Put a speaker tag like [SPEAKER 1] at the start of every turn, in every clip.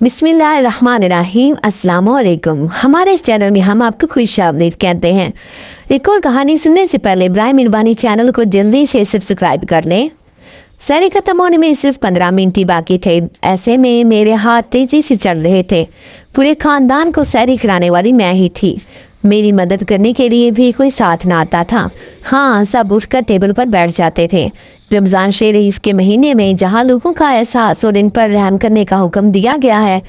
[SPEAKER 1] बिस्मिल्लाहिर्रहमानिर्रहीम अस्सलाम वालेकुम। हमारे इस चैनल में हम आपको खुशामदीद कहते हैं। एक और कहानी सुनने से पहले इब्राहिम मिरबानी चैनल को जल्दी से सब्सक्राइब कर लें। सहरी खत्म होने में सिर्फ 15 मिनट ही बाकी थे। ऐसे में मेरे हाथ तेजी से चल रहे थे। पूरे खानदान को सहरी कराने वाली मैं ही थी। मेरी मदद करने के लिए भी कोई साथ ना आता था। हाँ, सब उठकर टेबल पर बैठ जाते थे। रमज़ान शरीफ के महीने में जहाँ लोगों का एहसास और इन पर रहम करने का हुक्म दिया गया है,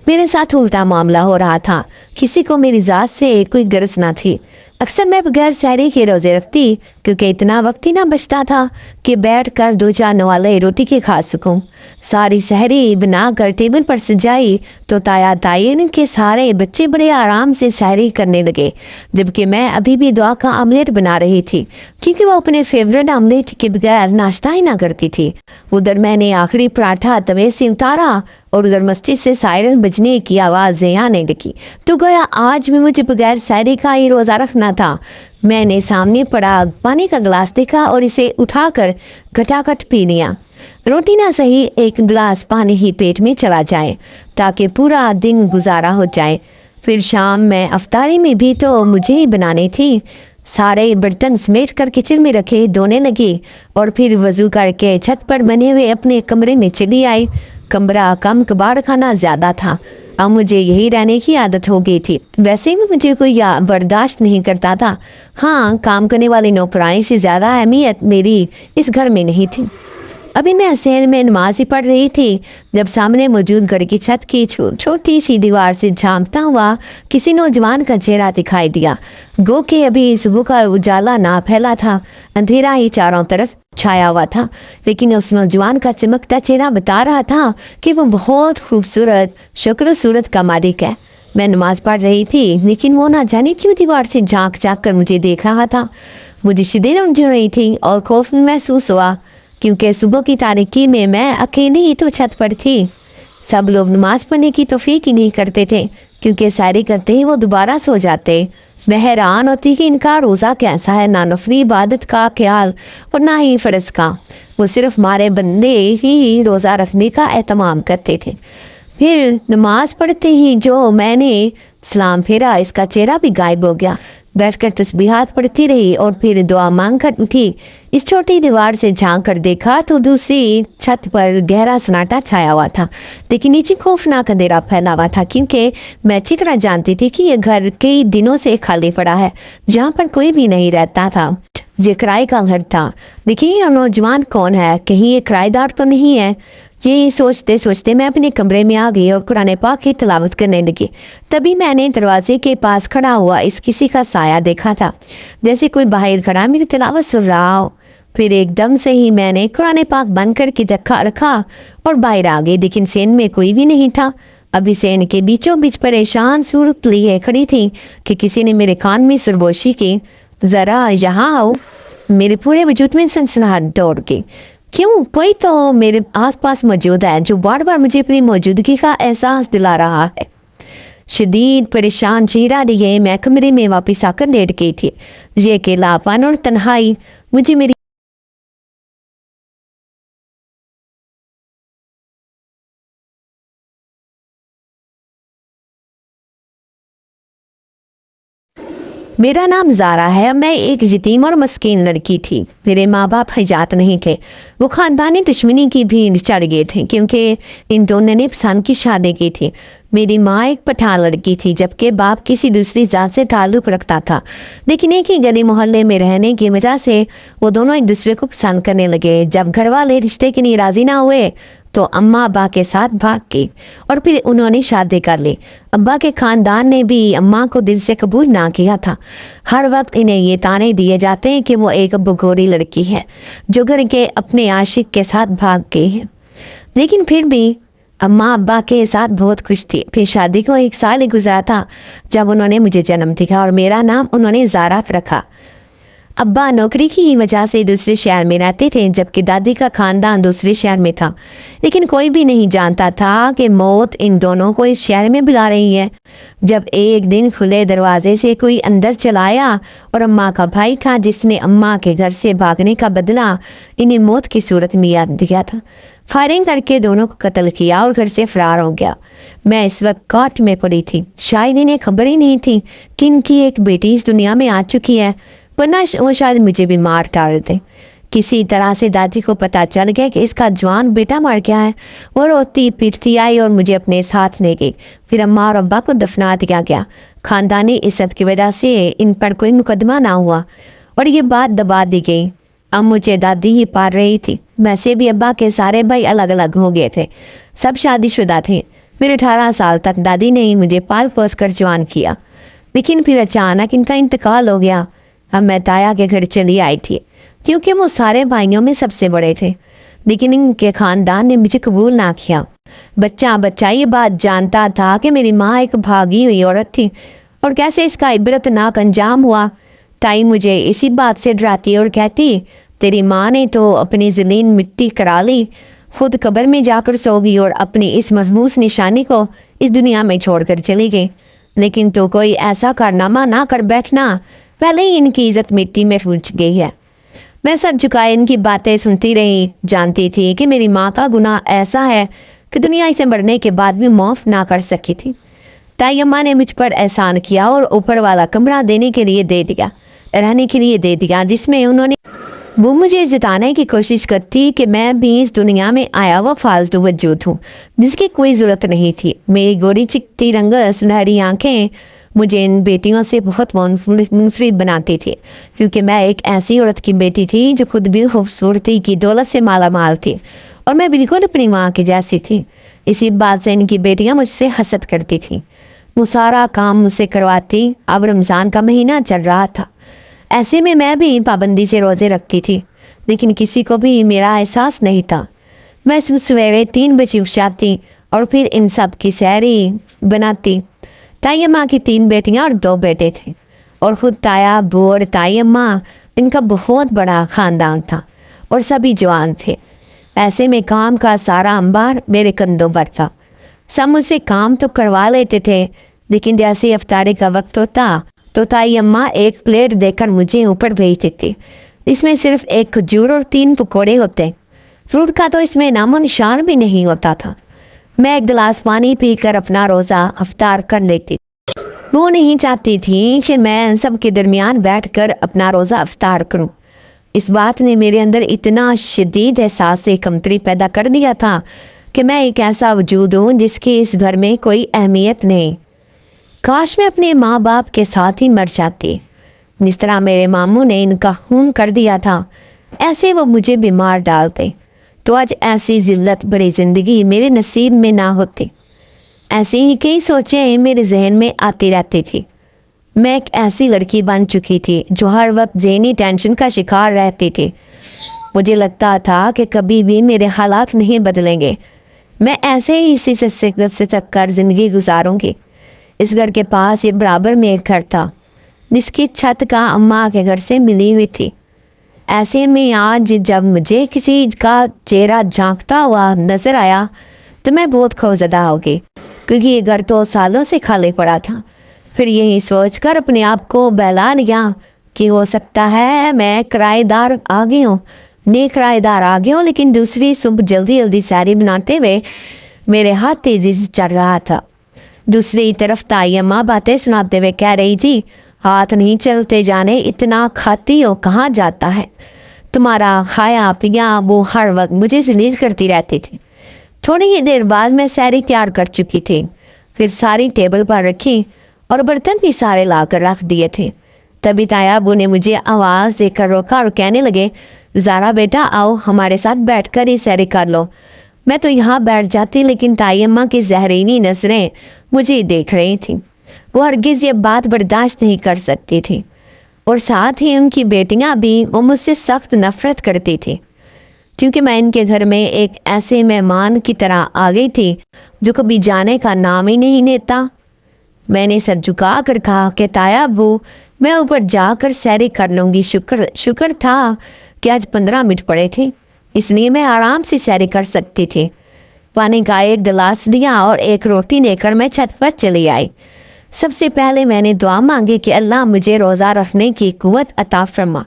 [SPEAKER 1] मेरे साथ उल्टा मामला हो रहा था। किसी को मेरी ज़ात से कोई गरज ना थी। अक्सर मैं बगैर सहरी के रोज़े रखती, क्योंकि इतना वक्त ही ना बचता था कि बैठ कर 2-4 नवाले रोटी के खा सकूं। सारी सहरी बनाकर टेबल पर सजाई तो ताया ताइन के सारे बच्चे बड़े आराम से सहरी करने लगे, जबकि मैं अभी भी दुआ का आमलेट बना रही थी, क्योंकि वो अपने फेवरेट आमलेट के बगैर नाश्ता ही ना करती थी। उधर मैंने आखिरी पराठा तवे से उतारा और उधर मस्जिद से सायरन बजने की आवाज़ें आने लगी। तो गया आज भी मुझे बगैर सहरी का ही रोज़ा रखना था। मैंने सामने पड़ा पानी का गिलास देखा और इसे उठाकर घटाघट पी लिया। रोटी ना सही, एक गिलास पानी ही पेट में चला जाए ताकि पूरा दिन गुजारा हो जाए। फिर शाम में अफ्तारी में भी तो मुझे ही बनानी थी। सारे बर्तन समेट कर किचन में रखे, धोने लगी और फिर वज़ू करके छत पर बने हुए अपने कमरे में चली आई। कमरा कम कबाड़ खाना ज़्यादा था। अब मुझे यही रहने की आदत हो गई थी। वैसे भी मुझे कोई बर्दाश्त नहीं करता था। हाँ, काम करने वाली नौकरानी से ज़्यादा अहमियत मेरी इस घर में नहीं थी। अभी मैं सहर में नमाज ही पढ़ रही थी जब सामने मौजूद घर की छत की छोटी सी दीवार से झांकता हुआ किसी नौजवान का चेहरा दिखाई दिया। गो के अभी सुबह का उजाला ना फैला था, अंधेरा ही चारों तरफ छाया हुआ था, लेकिन उस नौजवान का चमकता चेहरा बता रहा था कि वो बहुत खूबसूरत शक्ल सूरत का मालिक है। मैं नमाज पढ़ रही थी, लेकिन वो ना जाने क्यों दीवार से झांक झांक कर मुझे देख रहा था। मुझे शिद्दत उमड़ रही थी और खौफ महसूस हुआ, क्योंकि सुबह की तारीकी में मैं अकेली ही तो छत पर थी। सब लोग नमाज पढ़ने की तौफीक ही नहीं करते थे, क्योंकि सहरी करते ही वो दोबारा सो जाते। मैं हैरान होती कि इनका रोज़ा कैसा है, ना नफली इबादत का ख्याल और ना ही फ़र्ज का। वो सिर्फ मारे बंदे ही रोज़ा रखने का एहतमाम करते थे। फिर नमाज पढ़ते ही जो मैंने सलाम फेरा, इसका चेहरा भी गायब हो गया। बैठकर तस्बीहात पढ़ती रही और फिर दुआ मांग कर उठी। इस छोटी दीवार से झांक कर देखा तो दूसरी छत पर गहरा सन्नाटा छाया हुआ था, लेकिन नीचे खौफनाक अंधेरा फैला हुआ था, क्योंकि मैं अच्छी तरह जानती थी कि यह घर कई दिनों से खाली पड़ा है, जहाँ पर कोई भी नहीं रहता था। ये किराए का घर था। देखिए, यह नौजवान कौन है, कहीं ये किराएदार तो नहीं है। ये सोचते सोचते मैं अपने कमरे में आ गई और कुरान पाक की तिलावत करने लगी। तभी मैंने दरवाजे के पास खड़ा हुआ इस किसी का साया देखा था, जैसे कोई बाहर खड़ा मेरी तिलावत सुन रहा हो। फिर एकदम से ही मैंने कुरान पाक बंद करके धक्का रखा और बाहर आ गई, लेकिन सेन में कोई भी नहीं था। अभी सेन के बीचों बीच परेशान सूरत लिए खड़ी थी कि किसी ने मेरे कान में सरगोशी की, ज़रा यहाँ आओ। मेरे पूरे वजूद में सनसनाहट दौड़ गई। क्यों? कोई तो मेरे आसपास मौजूद है जो बार बार मुझे अपनी मौजूदगी का एहसास दिला रहा है। शदीद परेशान चेहरा लिए मैं कमरे में वापस आकर लेट गई थी। ये अकेलापन और तन्हाई मुझे मेरी मेरा नाम ज़ारा है। मैं एक यतीम और मस्कीन लड़की थी। मेरे माँ बाप हयात नहीं थे। वो ख़ानदानी दुश्मनी की भी चढ़ गए थे, क्योंकि इन दोनों ने पसंद की शादी की थी। मेरी माँ एक पठान लड़की थी, जबकि बाप किसी दूसरी जात से ताल्लुक़ रखता था, लेकिन एक ही गली मोहल्ले में रहने की वजह से वो दोनों एक दूसरे को पसंद करने लगे। जब घर वाले रिश्ते के लिए राज़ी ना हुए तो अम्मा अब्बा के साथ भाग गई और फिर उन्होंने शादी कर ली। अब्बा के ख़ानदान ने भी अम्मा को दिल से कबूल ना किया था। हर वक्त इन्हें ये ताने दिए जाते हैं कि वो एक बगोरी लड़की है जो घर के अपने आशिक के साथ भाग गई है, लेकिन फिर भी अम्मा अब्बा के साथ बहुत खुश थी। फिर शादी को 1 साल ही गुजरा था जब उन्होंने मुझे जन्म दिया और मेरा नाम उन्होंने ज़ारा रखा। अब्बा नौकरी की वजह से दूसरे शहर में रहते थे, जबकि दादी का खानदान दूसरे शहर में था। लेकिन कोई भी नहीं जानता था कि मौत इन दोनों को इस शहर में बुला रही है। जब एक दिन खुले दरवाजे से कोई अंदर चला आया और अम्मा का भाई था, जिसने अम्मा के घर से भागने का बदला इन्हें मौत की सूरत में याद दिया था। फायरिंग करके दोनों को कत्ल किया और घर से फरार हो गया। मैं इस वक्त कोर्ट में पड़ी थी। शायद इन्हें खबर ही नहीं थी कि इनकी एक बेटी इस दुनिया में आ चुकी है, वरना वो शायद मुझे भी मार डालते। किसी तरह से दादी को पता चल गया कि इसका जवान बेटा मर गया है। वो रोती पीटती आई और मुझे अपने साथ ले गई। फिर अम्मा और अब्बा को दफना दिया गया। खानदानी इज्जत की वजह से इन पर कोई मुकदमा ना हुआ और ये बात दबा दी गई। अब मुझे दादी ही पाल रही थी। वैसे भी अब्बा के सारे भाई अलग अलग हो गए थे, सब शादीशुदा थे। फिर 18 साल तक दादी ने ही मुझे पाल पोस कर जवान किया, लेकिन फिर अचानक इनका इंतकाल हो गया। अब मैं ताया के घर चली आई थी, क्योंकि वो सारे भाइयों में सबसे बड़े थे, लेकिन इनके खानदान ने मुझे कबूल ना किया। बच्चा बच्चा ये बात जानता था कि मेरी माँ एक भागी हुई औरत थी और कैसे इसका इबरतनाक अंजाम हुआ। ताई मुझे इसी बात से डराती और कहती, तेरी माँ ने तो अपनी ज़मीन मिट्टी करा ली, खुद कब्र में जाकर सोगी और अपनी इस महमूस निशानी को इस दुनिया में छोड़कर चली गई। लेकिन तो कोई ऐसा कारनामा ना कर बैठना, पहले ही इनकी इज्जत मिट्टी में पूछ गई है। मैं सर झुकाए इनकी बातें सुनती रही, जानती थी कि मेरी माँ का गुनाह ऐसा है कि दुनिया इसे मरने के बाद भी माफ़ ना कर सकी थी। ताई अम्मा ने मुझ पर एहसान किया और ऊपर वाला कमरा देने के लिए दे दिया, रहने के लिए दे दिया, जिसमें उन्होंने वो मुझे जताने की कोशिश करती कि मैं भी इस दुनिया में आया हुआ फालतू वजूद हूँ, जिसकी कोई ज़रूरत नहीं थी। मेरी गोरी चिट्टी रंग सुनहरी आंखें मुझे इन बेटियों से बहुत मुनफरिद बनाती थी, क्योंकि मैं एक ऐसी औरत की बेटी थी जो खुद भी खूबसूरती की दौलत से माला माल थी और मैं बिल्कुल अपनी माँ की जैसी थी। इसी बात से इनकी बेटियाँ मुझसे हसद करती थीं। वो सारा काम मुझसे करवाती। अब रमज़ान का महीना चल रहा था, ऐसे में मैं भी पाबंदी से रोज़े रखती थी, लेकिन किसी को भी मेरा एहसास नहीं था। मैं सवेरे 3 बजे उठ जाती और फिर इन सब की सैरी बनाती। ताई अम्मा की 3 बेटियां और 2 बेटे थे और ख़ुद ताया अब्बू और ताई अम्मा, इनका बहुत बड़ा ख़ानदान था और सभी जवान थे। ऐसे में काम का सारा अंबार मेरे कंधों पर था। सब मुझसे काम तो करवा लेते थे, लेकिन जैसे इफ्तारी का वक्त होता तो ताई अम्मा एक प्लेट देकर मुझे ऊपर भेज देती। इसमें सिर्फ 1 खजूर और 3 पकौड़े होते। फ्रूट का तो इसमें नामो निशान भी नहीं होता था। मैं 1 गिलास पानी पीकर अपना रोज़ा इफ्तार कर लेती। वो नहीं चाहती थी कि मैं सब के दरमियान बैठकर अपना रोज़ा इफ्तार करूं। इस बात ने मेरे अंदर इतना शदीद एहसास कमतरी पैदा कर दिया था कि मैं एक ऐसा वजूद हूँ जिसकी इस घर में कोई अहमियत नहीं। काश मैं अपने माँ बाप के साथ ही मर जाती। जिस तरह मेरे मामू ने इनका खून कर दिया था, ऐसे वो मुझे बीमार डालते तो आज ऐसी जिल्लत बड़ी ज़िंदगी मेरे नसीब में ना होती। ऐसी ही कई सोचें मेरे जहन में आती रहती थी। मैं एक ऐसी लड़की बन चुकी थी जो हर वक्त ज़हनी टेंशन का शिकार रहती थी। मुझे लगता था कि कभी भी मेरे हालात नहीं बदलेंगे, मैं ऐसे ही इसी से तक कर ज़िंदगी गुजारूंगी। इस घर के पास ये बराबर में एक घर था जिसकी छत का अम्मा के घर से मिली हुई थी। ऐसे में आज जब मुझे किसी का चेहरा झांकता हुआ नजर आया तो मैं बहुत खौफजदा हो गई, क्योंकि ये घर तो सालों से खाली पड़ा था। फिर यही सोचकर अपने आप को बहला लिया कि हो सकता है मैं किराएदार आ गई हूँ, नए किराएदार आ गए हूँ। लेकिन दूसरी सुबह जल्दी जल्दी सैरी बनाते हुए मेरे हाथ तेजी से चल रहा था। दूसरी तरफ ताई अम्मा बातें सुनाते हुए कह रही थी, हाथ नहीं चलते जाने, इतना खाती हो कहाँ जाता है तुम्हारा खाया पिया। वो हर वक्त मुझे जलील करती रहती थी। थोड़ी ही देर बाद मैं सैरी तैयार कर चुकी थी। फिर सारी टेबल पर रखी और बर्तन भी सारे ला कर रख दिए थे। तभी ताया अबू ने मुझे आवाज़ देकर रोका और कहने लगे, ज़ारा बेटा आओ हमारे साथ बैठकर ही सैरी कर लो। मैं तो यहाँ बैठ जाती, लेकिन ताई अम्मा की जहरीली नज़रें मुझे देख रही थी। वो हरगिज़ ये बात बर्दाश्त नहीं कर सकती थी और साथ ही उनकी बेटियाँ भी वो मुझसे सख्त नफ़रत करती थी, क्योंकि मैं इनके घर में एक ऐसे मेहमान की तरह आ गई थी जो कभी जाने का नाम ही नहीं लेता। मैंने सर झुका कर कहा कि ताया अब्बू मैं ऊपर जाकर सैरी कर लूँगी। शुक्र था कि आज 15 मिनट पड़े थे, इसलिए मैं आराम से सैरी कर सकती थी। पानी का 1 गिलास दिया और 1 रोटी लेकर मैं छत पर चली आई। सबसे पहले मैंने दुआ मांगी कि अल्लाह मुझे रोज़ा रखने की कुव्वत अता फरमा,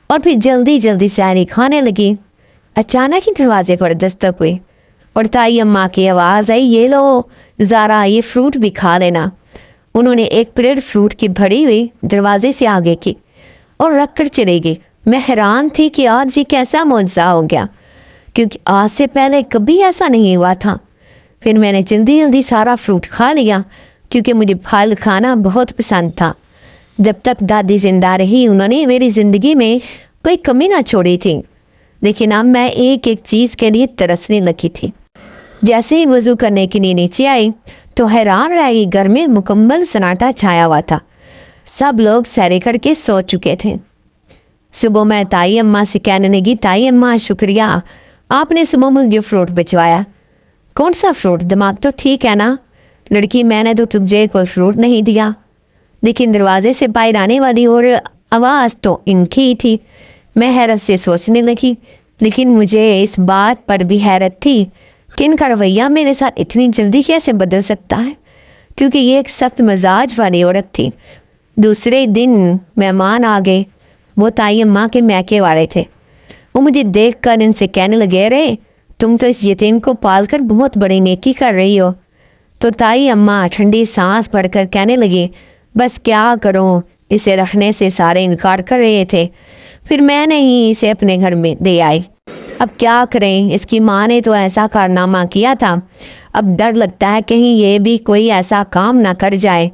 [SPEAKER 1] और फिर जल्दी जल्दी सैरी खाने लगी। अचानक ही दरवाजे पर दस्तक हुई और ताई अम्मा की आवाज़ आई, ये लो ज़ारा, ये फ्रूट भी खा लेना। उन्होंने एक प्लेट फ्रूट की भरी हुई दरवाजे से आगे की और रख कर चली गई। मैं हैरान थी कि आज ये कैसा मौजज़ा हो गया, क्योंकि आज से पहले कभी ऐसा नहीं हुआ था। फिर मैंने जल्दी जल्दी सारा फ्रूट खा लिया, क्योंकि मुझे फल खाना बहुत पसंद था। जब तक दादी जिंदा रही उन्होंने मेरी ज़िंदगी में कोई कमी ना छोड़ी थी, लेकिन अब मैं एक एक चीज़ के लिए तरसने लगी थी। जैसे ही वज़ू करने के लिए नीचे आई तो हैरान रह गई, घर में मुकम्मल सन्नाटा छाया हुआ था। सब लोग सैरे करके सो चुके थे। सुबह मैं ताई अम्मा से कहने लगी, ताई अम्मा शुक्रिया, आपने सुबह मुझे फ्रूट भिजवाया। कौन सा फ्रूट? दिमाग तो ठीक है ना लड़की, मैंने तो तुझे कोई फ्रूट नहीं दिया। लेकिन दरवाजे से बाहर आने वाली और आवाज़ तो इनकी ही थी। मैं हैरत से सोचने लगी, लेकिन मुझे इस बात पर भी हैरत थी कि इनका रवैया मेरे साथ इतनी जल्दी कैसे बदल सकता है, क्योंकि ये एक सख्त मिजाज वाली औरत थी। दूसरे दिन मेहमान आ गए। वो ताई अम्मा के मैके वाले थे। वो मुझे देखकर इनसे कहने लगे, अरे तुम तो इस यतीम को पालकर बहुत बड़ी नेकी कर रही हो। तो ताई अम्मा ठंडी सांस भरकर कहने लगी, बस क्या करूं, इसे रखने से सारे इनकार कर रहे थे, फिर मैंने ही इसे अपने घर में दे आई। अब क्या करें, इसकी माँ ने तो ऐसा कारनामा किया था। अब डर लगता है कहीं ये भी कोई ऐसा काम ना कर जाए।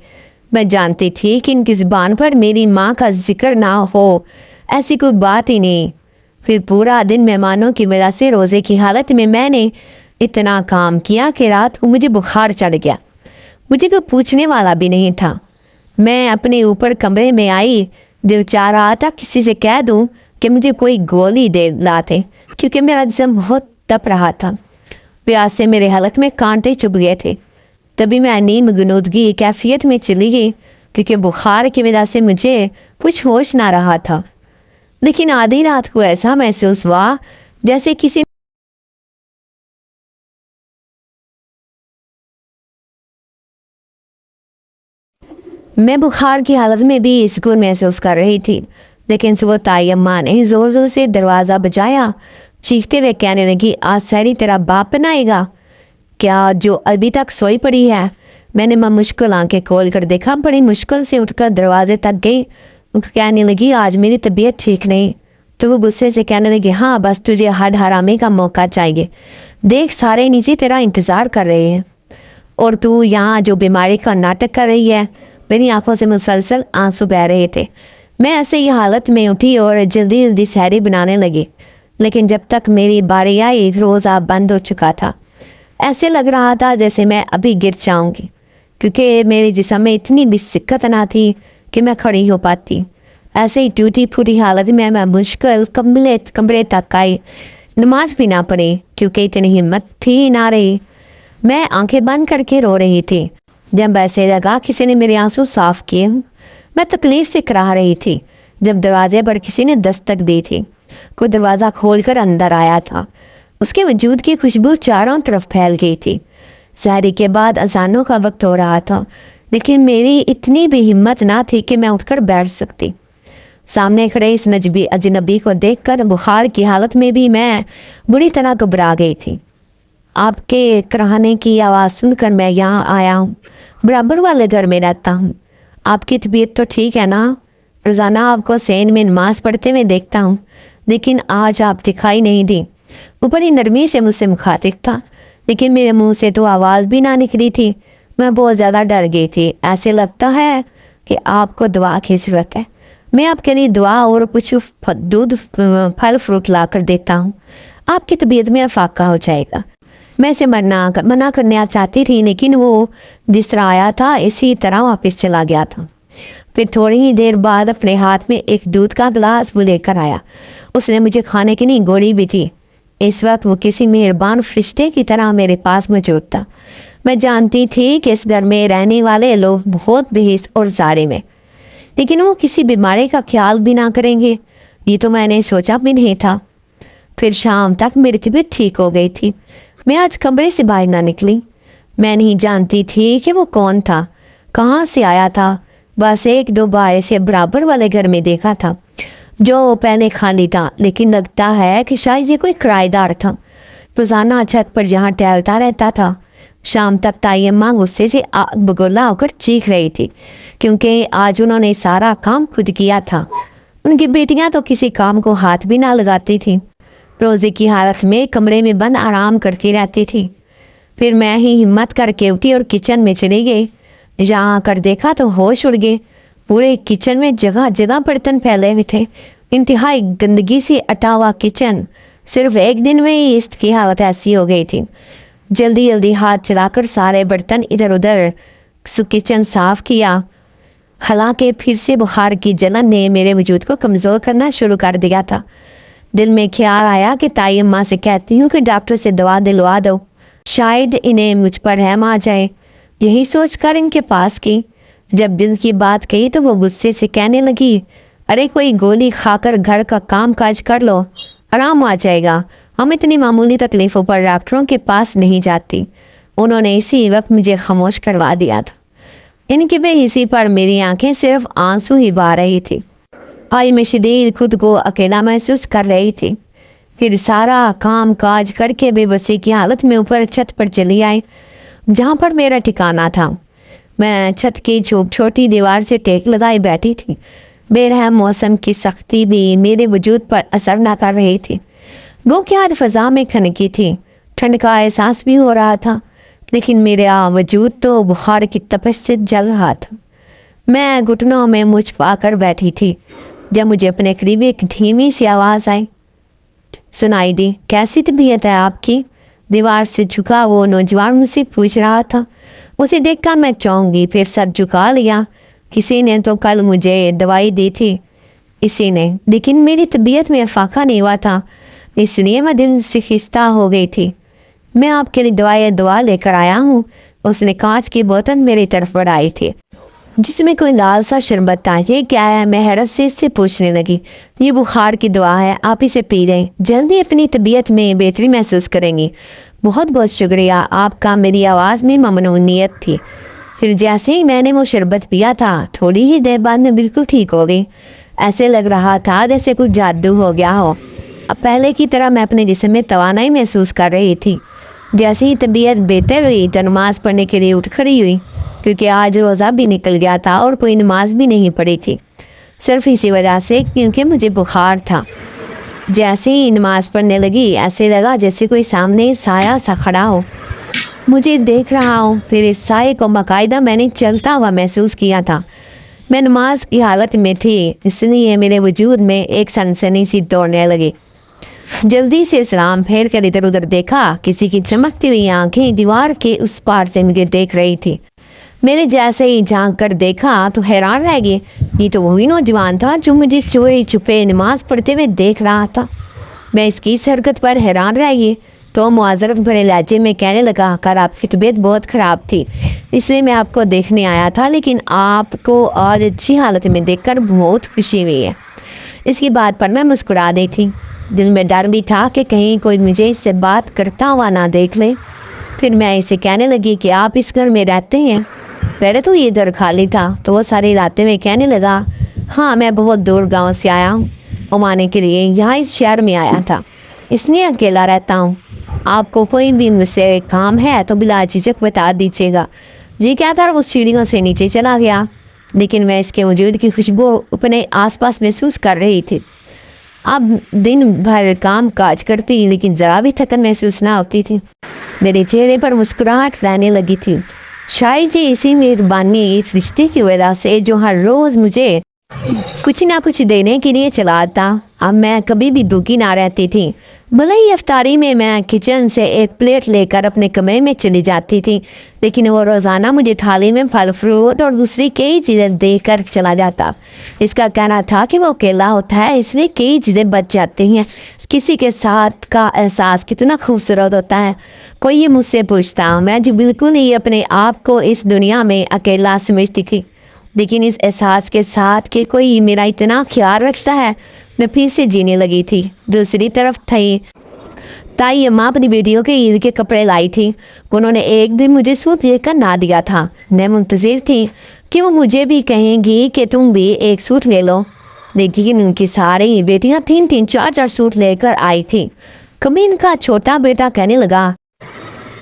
[SPEAKER 1] मैं जानती थी कि इनकी ज़ुबान पर मेरी माँ का जिक्र ना हो, ऐसी कोई बात ही नहीं। फिर पूरा दिन मेहमानों की वजह से रोज़े की हालत में मैंने इतना काम किया कि रात को मुझे बुखार चढ़ गया। मुझे कोई पूछने वाला भी नहीं था। मैं अपने ऊपर कमरे में आई, दिल चाह रहा था किसी से कह दूं कि मुझे कोई गोली दे लाते, क्योंकि मेरा जिस्म बहुत तप रहा था। प्यास से मेरे हलक में कांटे चुभ गए थे। तभी मैं नीम गुनूदगी कैफियत में चली गई, क्योंकि बुखार की वजह से मुझे कुछ होश ना रहा था। लेकिन आधी रात को ऐसा महसूस हुआ जैसे किसी मैं बुखार की हालत में भी सुकून महसूस कर रही थी। लेकिन सुबह ताई अम्मा ने ज़ोर ज़ोर से दरवाज़ा बजाया, चीखते हुए कहने लगी, आज सहरी तेरा बाप बनाएगा क्या, जो अभी तक सोई पड़ी है। मैंने मुश्किल आंखें खोल कर देखा, बड़ी मुश्किल से उठकर दरवाजे तक गई। उनको कहने लगी, आज मेरी तबीयत ठीक नहीं। तो वो गुस्से से कहने लगी, हाँ बस तुझे हड हरामे का मौका चाहिए। देख सारे नीचे तेरा इंतज़ार कर रहे हैं और तू यहाँ जो बीमारी का नाटक कर रही है। मेरी आंखों से मुसलसल आंसू बह रहे थे। मैं ऐसे ही हालत में उठी और जल्दी जल्दी सहरी बनाने लगी। लेकिन जब तक मेरी बारी आई रोज़ा बंद हो चुका था। ऐसे लग रहा था जैसे मैं अभी गिर जाऊंगी, क्योंकि मेरे जिस्म में इतनी भी सिक्कत ना थी कि मैं खड़ी हो पाती। ऐसे ही टूटी फूटी हालत में मैं मुश्किल कमरे तक आई। नमाज भी ना पढ़ी, क्योंकि इतनी हिम्मत थी ना रही। मैं आंखें बंद करके रो रही थी। जब ऐसे लगा किसी ने मेरे आंसू साफ किए। मैं तकलीफ से कराह रही थी जब दरवाजे पर किसी ने दस्तक दी थी। कोई दरवाज़ा खोलकर अंदर आया था। उसके वजूद की खुशबू चारों तरफ फैल गई थी। सहरी के बाद अजानों का वक्त हो रहा था, लेकिन मेरी इतनी भी हिम्मत ना थी कि मैं उठकर बैठ सकती। सामने खड़े इस अजनबी को देखकर बुखार की हालत में भी मैं बुरी तरह घबरा गई थी। आपके कराहने की आवाज़ सुनकर मैं यहाँ आया हूँ। बराबर वाले घर में रहता हूँ। आपकी तबीयत तो ठीक है ना? रोज़ाना आपको सैन में नमाज पढ़ते हुए देखता हूँ, लेकिन आज आप दिखाई नहीं दी। वो बड़ी नरमी से मुझसे मुखातिब था, लेकिन मेरे मुंह से तो आवाज़ भी ना निकली थी। मैं बहुत ज़्यादा डर गई थी। ऐसे लगता है कि आपको दुआ की ज़रूरत है। मैं आपके लिए दुआ और कुछ दूध फल फ्रूट ला कर देता हूँ। आपकी तबीयत में अफाका हो जाएगा। मैं इसे मना करना चाहती थी, लेकिन वो जिस तरह आया था इसी तरह वापस चला गया था। फिर थोड़ी ही देर बाद अपने हाथ में एक दूध का गिलास वो लेकर आया। उसने मुझे खाने की नहीं गोली भी थी। इस वक्त वो किसी मेहरबान फरिश्ते की तरह मेरे पास मौजूद था। मैं जानती थी कि इस घर में रहने वाले लोग बहुत बेहिस और ज़ालिम हैं, लेकिन वो किसी बीमारी का ख्याल भी ना करेंगे, ये तो मैंने सोचा भी नहीं था। फिर शाम तक मेरी तबीयत ठीक हो गई थी। मैं आज कमरे से बाहर ना निकली। मैं नहीं जानती थी कि वो कौन था, कहाँ से आया था। बस एक दो बार से बराबर वाले घर में देखा था। जो पहले खाली था, लेकिन लगता है कि शायद ये कोई किराएदार था। रोज़ाना छत पर यहाँ टहलता रहता था। शाम तक ताई अम्मा गुस्से से आग बगोला होकर चीख रही थी, क्योंकि आज उन्होंने सारा काम खुद किया था। उनकी बेटियां तो किसी काम को हाथ भी ना लगाती थी, रोज़े की हालत में कमरे में बंद आराम करती रहती थी। फिर मैं ही हिम्मत करके उठी और किचन में चली गई। यहाँ आकर देखा तो होश उड़ गए। पूरे किचन में जगह जगह बर्तन फैले हुए थे। इंतहाई गंदगी से अटा हुआ किचन। सिर्फ एक दिन में ही इसकी हालत ऐसी हो गई थी। जल्दी जल्दी हाथ चलाकर सारे बर्तन इधर उधर किचन साफ किया। हालांकि फिर से बुखार की जलन ने मेरे वजूद को कमज़ोर करना शुरू कर दिया था। दिल में ख्याल आया कि ताई अम्मा से कहती हूँ कि डॉक्टर से दवा दिलवा दो, शायद इन्हें मुझ पर रहम आ जाए। यही सोचकर इनके पास की। जब दिल की बात कही तो वो गुस्से से कहने लगी, अरे कोई गोली खाकर घर का काम काज कर लो, आराम आ जाएगा। हम इतनी मामूली तकलीफ़ों पर डॉक्टरों के पास नहीं जाती। उन्होंने इसी वक्त मुझे खामोश करवा दिया था। इनकी बेहिसी पर मेरी आंखें सिर्फ आंसू ही बहा रही थी। आज मैं शदीद खुद को अकेला महसूस कर रही थी। फिर सारा काम काज करके बेबसी की हालत में ऊपर छत पर चली आई, जहाँ पर मेरा ठिकाना था। मैं छत की छोटी दीवार से टेक लगाई बैठी थी। बेरहम मौसम की सख्ती भी मेरे वजूद पर असर न कर रही थी। गो की आज फ़ज़ा में खनकी थी। ठंड का एहसास भी हो रहा था, लेकिन मेरा वजूद तो बुखार की तपश से जल रहा था। मैं घुटनों में मुँह पाकर बैठी थी जब मुझे अपने करीब एक धीमी सी आवाज़ आई, सुनाई दी, कैसी तबीयत है आपकी? दीवार से झुका वो नौजवान मुझसे पूछ रहा था। उसे देखकर मैं चौंक गई, फिर सर झुका लिया। किसी ने तो कल मुझे दवाई दी थी, इसी ने, लेकिन मेरी तबीयत में फाका नहीं हुआ था, इसलिए मैं दिल से खिस्ता हो गई थी। मैं आपके लिए दवा लेकर आया हूँ। उसने कांच की बोतल मेरी तरफ बढ़ाई थी, जिसमें कोई लाल सा शरबत था। ये क्या है? मैं हैरत से इससे पूछने लगी। ये बुखार की दवा है, आप इसे पी लें, जल्दी अपनी तबीयत में बेहतरी महसूस करेंगी। बहुत बहुत शुक्रिया आपका। मेरी आवाज़ में ममनूनियत थी। फिर जैसे ही मैंने वो शरबत पिया था, थोड़ी ही देर बाद मैं बिल्कुल ठीक हो गई। ऐसे लग रहा था जैसे कुछ जादू हो गया हो। अब पहले की तरह मैं अपने जिस्म में तवानाई महसूस कर रही थी। जैसे ही तबीयत बेहतर हुई तो नमाज़ पढ़ने के लिए उठ खड़ी हुई, क्योंकि आज रोज़ा भी निकल गया था और कोई नमाज भी नहीं पढ़ी थी, सिर्फ इसी वजह से क्योंकि मुझे बुखार था। जैसे ही नमाज पढ़ने लगी, ऐसे लगा जैसे कोई सामने साया सा खड़ा हो, मुझे देख रहा हो। फिर इस साये को बाकायदा मैंने चलता हुआ महसूस किया था। मैं नमाज की हालत में थी, इसलिए मेरे वजूद में एक सनसनी सी दौड़ने लगी। जल्दी से सलाम फेर कर इधर उधर देखा। किसी की चमकती हुई आंखें दीवार के उस पार से मुझे देख रही थी। मैंने जैसे ही झांक कर देखा तो हैरान रह गई। ये तो वही नौजवान था जो मुझे चोरी छुपे नमाज पढ़ते हुए देख रहा था। मैं इसकी इस हरकत पर हैरान रह गई तो मुआज़रत भरे लहजे में कहने लगा, कर आपकी तबीयत बहुत ख़राब थी, इसलिए मैं आपको देखने आया था, लेकिन आपको आज अच्छी हालत में देखकर बहुत खुशी हुई है। इसकी बात पर मैं मुस्कुरा दी थी। दिल में डर भी था कि कहीं कोई मुझे इससे बात करता हुआ ना देख ले। फिर मैं इसे कहने लगी कि आप इस घर में रहते हैं? पहले तो ये घर खाली था, तो वो सारे इलाते में कहने लगा, हाँ मैं बहुत दूर गांव से आया हूँ उमाने के लिए, यहाँ इस शहर में आया था, इसलिए अकेला रहता हूँ। आपको कोई भी मुझसे काम है तो बिला झिझक बता दीजिएगा। ये क्या था, वो सीढ़ियों से नीचे चला गया, लेकिन मैं इसके वजूद की खुशबू अपने आसपास महसूस कर रही थी। अब दिन भर काम काज करती, लेकिन ज़रा भी थकन महसूस ना होती थी। मेरे चेहरे पर मुस्कुराहट रहने लगी थी। शायद ये इसी मेहरबानी इस रिश्ते की वजह से जो हर रोज़ मुझे कुछ ना कुछ देने के लिए चला आता। अब मैं कभी भी भूखी ना रहती थी। भले ही इफ्तारी में मैं किचन से एक प्लेट लेकर अपने कमरे में चली जाती थी, लेकिन वो रोज़ाना मुझे थाली में फल फ्रूट और दूसरी कई चीज़ें देकर चला जाता। इसका कहना था कि वो अकेला होता है, इसलिए कई चीज़ें बच जाती हैं। किसी के साथ का एहसास कितना खूबसूरत होता है। कोई ये मुझसे पूछता, मैं जो बिल्कुल ही अपने आप को इस दुनिया में अकेला समझती थी, लेकिन इस एहसास के साथ कि कोई मेरा इतना ख्याल रखता है, मैं फिर से जीने लगी थी। दूसरी तरफ थी ताई अम्मा अपनी बेटियों के ईद के कपड़े लाई थी। उन्होंने एक भी मुझे सूट लेकर ना दिया था। मैं मुंतज़िर थी कि वो मुझे भी कहेंगी कि तुम भी एक सूट ले लो। लेकिन उनकी सारी बेटियां 3-3 4-4 सूट लेकर आई थी। कभी इनका छोटा बेटा कहने लगा,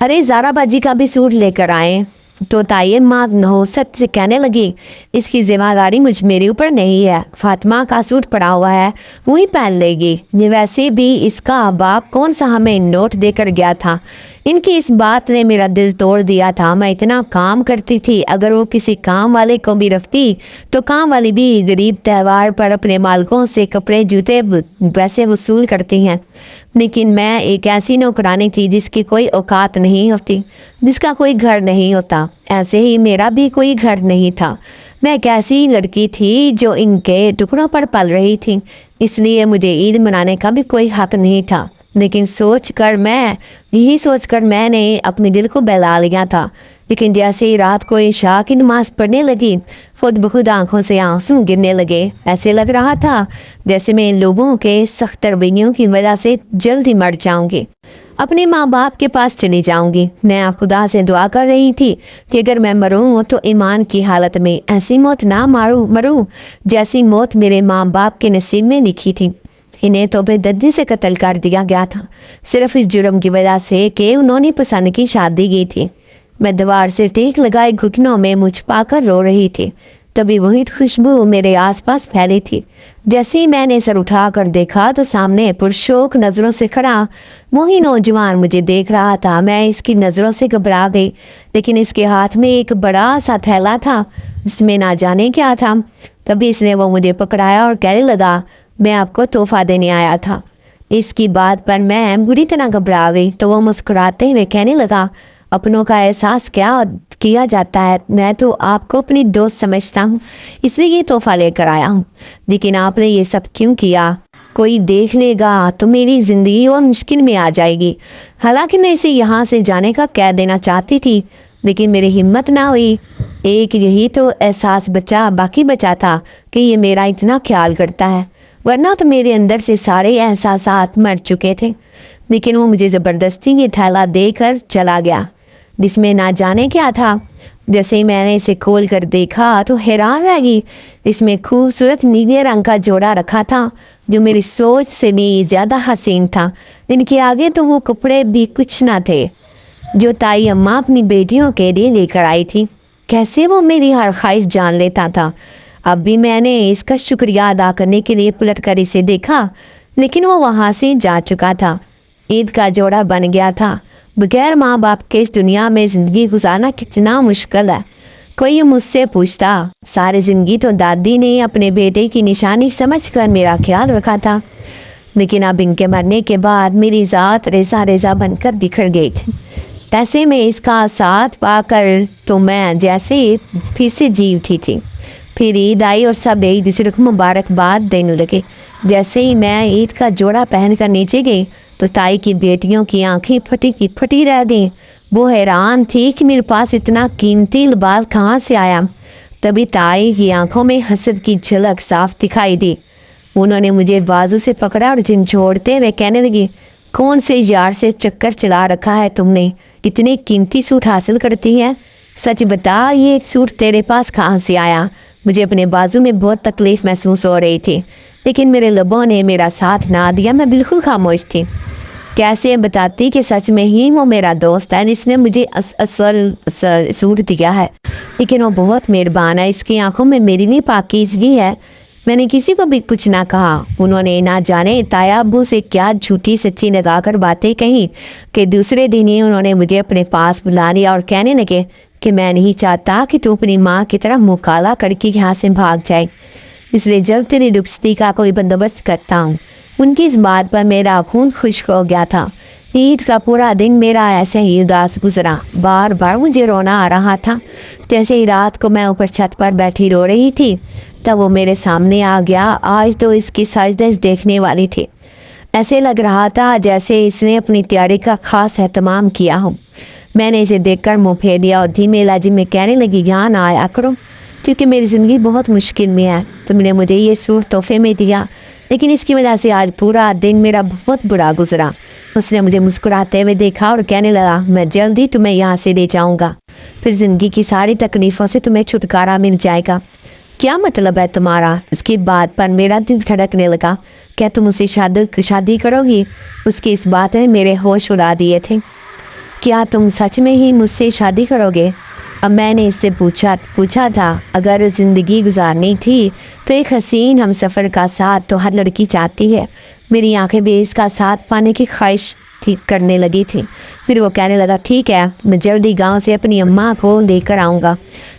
[SPEAKER 1] अरे ज़ारा बाजी का भी सूट लेकर आए। तो ताई माँ नहुसत से कहने लगी, इसकी जिम्मेदारी मेरे ऊपर नहीं है, फातिमा का सूट पड़ा हुआ है वही पहन लेगी। ये वैसे भी इसका बाप कौन सा हमें नोट देकर गया था। इनकी इस बात ने मेरा दिल तोड़ दिया था। मैं इतना काम करती थी, अगर वो किसी काम वाले को भी रखती तो काम वाली भी गरीब त्यौहार पर अपने मालिकों से कपड़े जूते पैसे वसूल करती हैं। लेकिन मैं एक ऐसी नौकरानी थी जिसकी कोई औकात नहीं होती, जिसका कोई घर नहीं होता। ऐसे ही मेरा भी कोई घर नहीं था। मैं एक ऐसी लड़की थी जो इनके टुकड़ों पर पल रही थी, इसलिए मुझे ईद मनाने का भी कोई हक नहीं था। लेकिन यही सोचकर मैंने अपने दिल को बहला लिया था। लेकिन जैसे ही रात को इशा की नमाज पढ़ने लगी, खुद बखुद आंखों से आंसू गिरने लगे। ऐसे लग रहा था जैसे मैं इन लोगों के सख्त रवैयों की वजह से जल्द ही मर जाऊंगी, अपने माँ बाप के पास चली जाऊंगी। मैं खुदा से दुआ कर रही थी कि अगर मैं मरूँ तो ईमान की हालत में, ऐसी मौत ना मरूँ जैसी मौत मेरे माँ बाप के नसीब में लिखी थी। इन्हें तो बेदर्दी से कत्ल कर दिया गया था, सिर्फ इस जुर्म की वजह से कि उन्होंने पसंद की शादी की थी। मैं दीवार से टेक लगाए घुटनों में मुझ पाकर रो रही थी। तभी वही खुशबू मेरे आसपास फैली थी। जैसे ही मैंने सर उठाकर देखा तो सामने पुरशोक नज़रों से खड़ा वही नौजवान मुझे देख रहा था। मैं इसकी नज़रों से घबरा गई, लेकिन इसके हाथ में एक बड़ा सा थैला था जिसमें ना जाने क्या था। तभी इसने वो मुझे पकड़ाया और कहने लगा, मैं आपको तोहफा देने आया था। इसकी बात पर मैं बुरी तरह घबरा गई। तो वो मुस्कुराते हुए कहने लगा, अपनों का एहसास क्या किया जाता है, मैं तो आपको अपनी दोस्त समझता हूँ, इसलिए ये तोहफा लेकर आया हूँ। लेकिन आपने ये सब क्यों किया? कोई देख लेगा तो मेरी ज़िंदगी और मुश्किल में आ जाएगी। हालांकि मैं इसे यहाँ से जाने का कह देना चाहती थी, लेकिन मेरी हिम्मत ना हुई। एक यही तो एहसास बाकी बचा था कि ये मेरा इतना ख्याल करता है, वरना तो मेरे अंदर से सारे एहसासात मर चुके थे। लेकिन वो मुझे ज़बरदस्ती ये थैला देकर चला गया जिसमें ना जाने क्या था। जैसे ही मैंने इसे खोल कर देखा तो हैरान रह गई। इसमें खूबसूरत नीले रंग का जोड़ा रखा था जो मेरी सोच से भी ज़्यादा हसीन था। इनके आगे तो वो कपड़े भी कुछ ना थे जो ताई अम्मा अपनी बेटियों के लिए लेकर आई थी। कैसे वो मेरी हर ख्वाहिश जान लेता था। अब भी मैंने इसका शुक्रिया अदा करने के लिए पलट कर इसे देखा, लेकिन वो वहाँ से जा चुका था। ईद का जोड़ा बन गया था। बगैर माँ बाप के इस दुनिया में ज़िंदगी गुजारना कितना मुश्किल है। कोई मुझसे पूछता, सारी ज़िंदगी तो दादी ने अपने बेटे की निशानी समझकर मेरा ख्याल रखा था, लेकिन अब इनके मरने के बाद मेरी ज़ात रेजा रेजा बनकर बिखर गई थी। ऐसे में इसका साथ पाकर तो मैं जैसे फिर से जी उठी थी। फिर ईद आई और सब एक दूसरे को मुबारकबाद देने लगे। जैसे ही मैं ईद का जोड़ा पहनकर नीचे गई तो ताई की बेटियों की आंखें फटी रह गईं। वो हैरान थी कि मेरे पास इतना कीमती लिबास कहाँ से आया। तभी ताई की आंखों में हसद की झलक साफ दिखाई दी। उन्होंने मुझे बाजू से पकड़ा और झिंझोड़ते हुए कहने लगी, कौन से यार से चक्कर चला रखा है तुमने? इतने कीमती सूट हासिल करती है, सच बता ये सूट तेरे पास कहाँ से आया? मुझे अपने बाजू में बहुत तकलीफ़ महसूस हो रही थी, लेकिन मेरे लबों ने मेरा साथ ना दिया। मैं बिल्कुल खामोश थी। कैसे बताती कि सच में ही वो मेरा दोस्त है जिसने मुझे असल सूट दिया है, लेकिन वो बहुत मेहरबान है। इसकी आंखों में मेरी लिए पाकीज़गी है। मैंने किसी को भी कुछ ना कहा। उन्होंने ना जाने ताया अब्बू से क्या झूठी सच्ची लगाकर बातें कही कि दूसरे दिन ही उन्होंने मुझे अपने पास बुला लिया और कहने लगे कि मैं नहीं चाहता कि तू अपनी माँ की तरह मुँह काला करके यहाँ से भाग जाए, इसलिए जल्द तेरी रुखसती का कोई बंदोबस्त करता हूँ। उनकी इस बात पर मेरा खून खुश्क हो गया था। ईद का पूरा दिन मेरा ऐसे ही उदास गुजरा। बार बार मुझे रोना आ रहा था। जैसे ही रात को मैं ऊपर छत पर बैठी रो रही थी तब वो मेरे सामने आ गया। आज तो इसकी साजिश देखने वाली थी। ऐसे लग रहा था जैसे इसने अपनी तैयारी का खास एहतमाम किया हो। मैंने इसे देखकर मुँह फेर दिया और धीमे लहजे में कहने लगी, यहाँ ना आया करो, क्योंकि मेरी ज़िंदगी बहुत मुश्किल में है। तुमने मुझे ये सूट तोहफे में दिया, लेकिन इसकी वजह से आज पूरा दिन मेरा बहुत बुरा गुजरा। उसने मुझे मुस्कुराते हुए देखा और कहने लगा, मैं जल्दी तुम्हें यहाँ से ले जाऊँगा, फिर ज़िंदगी की सारी तकलीफ़ों से तुम्हें छुटकारा मिल जाएगा। کیا مطلب ہے تمہارا؟ اس کی بات پر میرا دل دھڑکنے لگا۔ کیا تم اسے شادی کرو گی؟ اس کی اس بات نے میرے ہوش اڑا دیے تھے۔ کیا تم سچ میں ہی مجھ سے شادی کرو گے؟ اب میں نے اس سے پوچھا تھا اگر زندگی گزارنی تھی تو ایک حسین ہم سفر کا ساتھ تو ہر لڑکی چاہتی ہے۔ میری آنکھیں بھی اس کا ساتھ پانے کی خواہش کرنے لگی تھی۔ پھر وہ کہنے لگا ٹھیک ہے، میں جلدی گاؤں سے اپنی اماں کو لے کر آؤں گا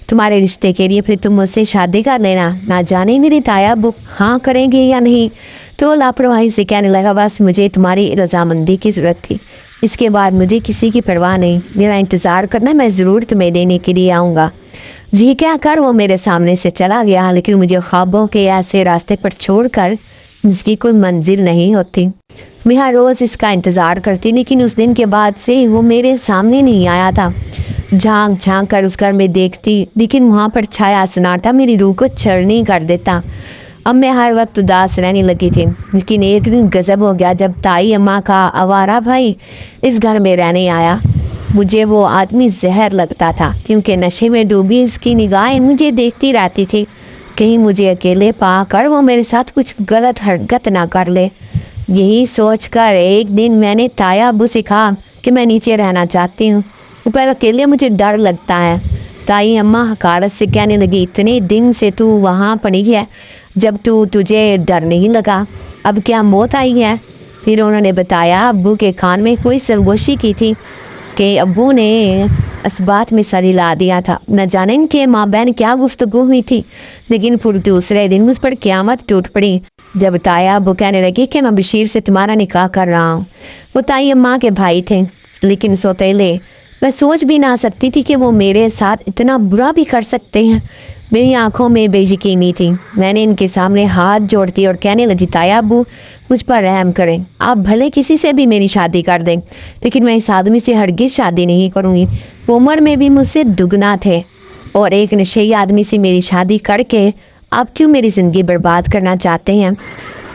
[SPEAKER 1] تمہارے رشتے کے لیے، پھر تم مجھ سے شادی کر لینا۔ نہ جانے میری تایا ابو ہاں کریں گے یا نہیں۔ تو لاپرواہی سے کہنے لگا بس مجھے تمہاری رضامندی کی ضرورت تھی، اس کے بعد مجھے کسی کی پرواہ نہیں، میرا انتظار کرنا، میں ضرور تمہیں لینے کے لیے آؤں گا۔ جی کہہ کر وہ میرے سامنے سے چلا گیا، لیکن مجھے خوابوں کے ایسے راستے پر چھوڑ کر جس کی کوئی منزل نہیں ہوتی۔ میں ہر روز اس کا انتظار کرتی، لیکن اس دن کے بعد سے وہ میرے سامنے نہیں آیا تھا۔ جھانک جھانک کر اس گھر میں دیکھتی، لیکن وہاں پر چھایا سناٹا میری روح کو چرنی کر دیتا۔ اب میں ہر وقت اداس رہنے لگی تھی، لیکن ایک دن غضب ہو گیا جب تائی اماں کا آوارہ بھائی اس گھر میں رہنے آیا۔ مجھے وہ آدمی زہر لگتا تھا، کیونکہ نشے میں ڈوبی اس کی نگاہیں مجھے دیکھتی رہتی تھی، کہیں مجھے اکیلے پا کر وہ میرے ساتھ کچھ غلط حرکت نہ کر لے۔ یہی سوچ کر ایک دن میں نے تایا ابو سے کہا کہ میں نیچے رہنا چاہتی ہوں، اوپر اکیلے مجھے ڈر لگتا ہے۔ تائی اماں حقارت سے کہنے لگی اتنے دن سے تو وہاں پڑی ہے، جب تجھے ڈر نہیں لگا، اب کیا موت آئی ہے؟ پھر انہوں نے بتایا ابو کے کان میں کوئی سرگوشی کی تھی کہ ابو نے اس بات میں سر ہلا دیا تھا۔ نہ جانے ان کے ماں بہن کیا گفتگو ہوئی تھی، لیکن پھر دوسرے دن مجھ پر قیامت ٹوٹ پڑی جب تایا ابو کہنے لگی کہ میں بشیر سے تمہارا نکاح کر رہا ہوں۔ وہ تائی اماں کے بھائی تھے، لیکن سوتیلے۔ میں سوچ بھی نہ سکتی تھی کہ وہ میرے ساتھ اتنا برا بھی کر سکتے ہیں۔ میری آنکھوں میں بے یقینی تھی۔ میں نے ان کے سامنے ہاتھ جوڑتی اور کہنے لگی تایا ابو مجھ پر رحم کریں، آپ بھلے کسی سے بھی میری شادی کر دیں، لیکن میں اس آدمی سے ہرگز شادی نہیں کروں گی۔ وہ عمر میں بھی مجھ سے دگنا تھے، اور ایک نشئی آدمی سے میری شادی کر کے آپ کیوں میری زندگی برباد کرنا چاہتے ہیں؟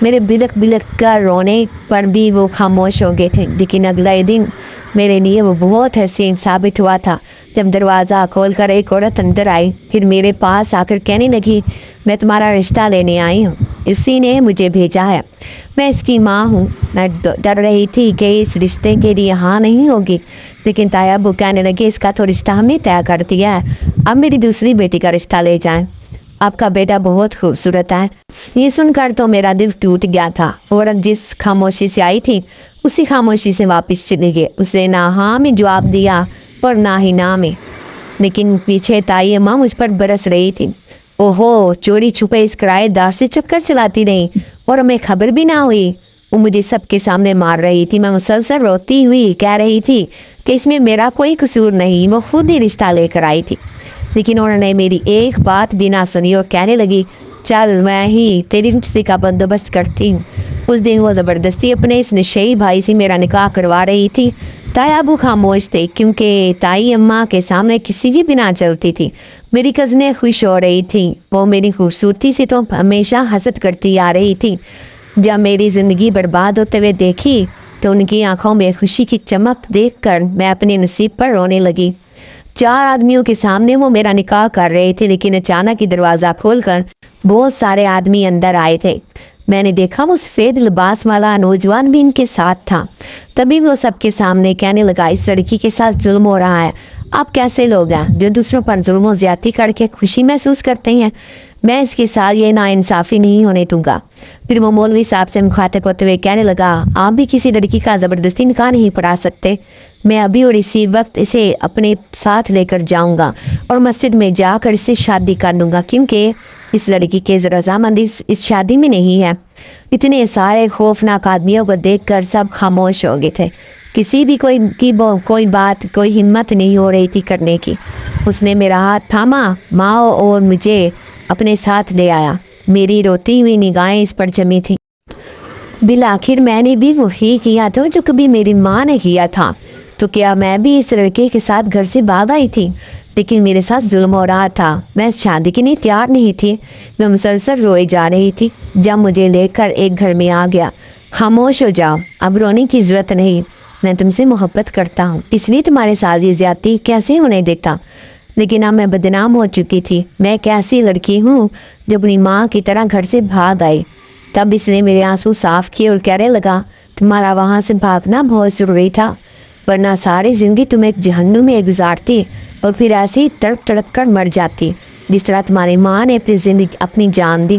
[SPEAKER 1] میرے بلک بلک کر رونے پر بھی وہ خاموش ہو گئے تھے، لیکن اگلے دن میرے لیے وہ بہت حسین ثابت ہوا تھا جب دروازہ کھول کر ایک عورت اندر آئی، پھر میرے پاس آ کر کہنے لگی میں تمہارا رشتہ لینے آئی ہوں، اسی نے مجھے بھیجا ہے، میں اس کی ماں ہوں۔ میں ڈر رہی تھی کہ اس رشتے کے لیے ہاں نہیں ہوگی، لیکن تایا ابو کہنے لگے اس کا تو رشتہ ہم نے طے کر دیا ہے، اب میری دوسری بیٹی کا رشتہ لے جائیں، آپ کا بیٹا بہت خوبصورت ہے۔ یہ سن کر تو میرا دل ٹوٹ گیا تھا۔ عورت جس خاموشی سے آئی تھی اسی خاموشی سے واپس چلی گئی، اسے نہ ہاں میں جواب دیا اور نہ ہی نہ میں، لیکن پیچھے تائی اماں مجھ پر برس رہی تھی۔ اوہو، چوری چھپے اس کرائے دار سے چکر چلاتی رہی اور ہمیں خبر بھی نہ ہوئی۔ وہ مجھے سب کے سامنے مار رہی تھی، میں مسلسل روتی ہوئی کہہ رہی تھی کہ اس میں میرا کوئی قصور نہیں، وہ خود ہی رشتہ لے کر آئی تھی، لیکن انہوں نے میری ایک بات بھی نہ سنی اور کہنے لگی چل میں ہی تیری رشتے کا بندوبست کرتی ہوں۔ اس دن وہ زبردستی اپنے اس نشئی بھائی سے میرا نکاح کروا رہی تھی۔ تایا ابو خاموش تھے، کیونکہ تائی اماں کے سامنے کسی کی بھی نہ چلتی تھی۔ میری کزنیں خوش ہو رہی تھیں، وہ میری خوبصورتی سے تو ہمیشہ حسد کرتی آ رہی تھی۔ جب میری زندگی برباد ہوتے ہوئے دیکھی تو ان کی آنکھوں میں خوشی کی چمک دیکھ کر میں اپنے نصیب پر رونے لگی۔ 4 آدمیوں کے سامنے وہ میرا نکاح کر رہے تھے، لیکن اچانک ہی دروازہ کھول کر بہت سارے آدمی اندر آئے تھے۔ میں نے دیکھا وہ سفید لباس والا نوجوان بھی ان کے ساتھ تھا۔ تبھی وہ سب کے سامنے کہنے لگا اس لڑکی کے ساتھ ظلم ہو رہا ہے، آپ کیسے لوگ ہیں جو دوسروں پر ظلم و زیادتی کر کے خوشی محسوس کرتے ہیں؟ میں اس کے ساتھ یہ ناانصافی نہیں ہونے دوں گا۔ پھر وہ مولوی صاحب سے مخاطب ہوتے ہوئے کہنے لگا آپ بھی کسی لڑکی کا زبردستی نکاح نہیں پڑھا سکتے، میں ابھی اور اسی وقت اسے اپنے ساتھ لے کر جاؤں گا اور مسجد میں جا کر اسے شادی کر لوں گا، کیونکہ اس لڑکی کے رضامندی اس شادی میں نہیں ہے۔ اتنے سارے خوفناک آدمیوں کو دیکھ کر سب خاموش ہو گئے تھے، کسی بھی کوئی بات کوئی ہمت نہیں ہو رہی تھی کرنے کی۔ اس نے میرا ہاتھ تھاما ماں اور مجھے اپنے ساتھ لے آیا، میری روتی ہوئی نگاہیں اس پر جمی تھیں۔ بالآخر میں نے بھی وہی کیا تھا جو کبھی میری ماں نے کیا تھا، تو کیا میں بھی اس لڑکے کے ساتھ گھر سے باہر آئی تھی؟ لیکن میرے ساتھ ظلم ہو رہا تھا، میں اس شادی کے لیے تیار نہیں تھی، میں مسلسل روئی جا رہی تھی۔ جب مجھے لے کر ایک گھر میں آ گیا، خاموش ہو جاؤ، اب رونے کی ضرورت نہیں، میں تم سے محبت کرتا ہوں، اس لیے تمہارے ساتھ یہ زیادتی کیسے ہونے دیتا؟ लेकिन अब मैं बदनाम हो चुकी थी। मैं एक ऐसी लड़की हूँ जो अपनी माँ की तरह घर से भाग आई। तब इसने मेरे आंसू साफ किए और कहने लगा, तुम्हारा वहाँ से भागना बहुत ज़रूरी था, वरना सारी ज़िंदगी तुम एक जहन्नुम में गुजारती और फिर ऐसे ही तड़प तड़प कर मर जाती, जिस तरह तुम्हारी माँ ने अपनी ज़िंदगी अपनी जान दी।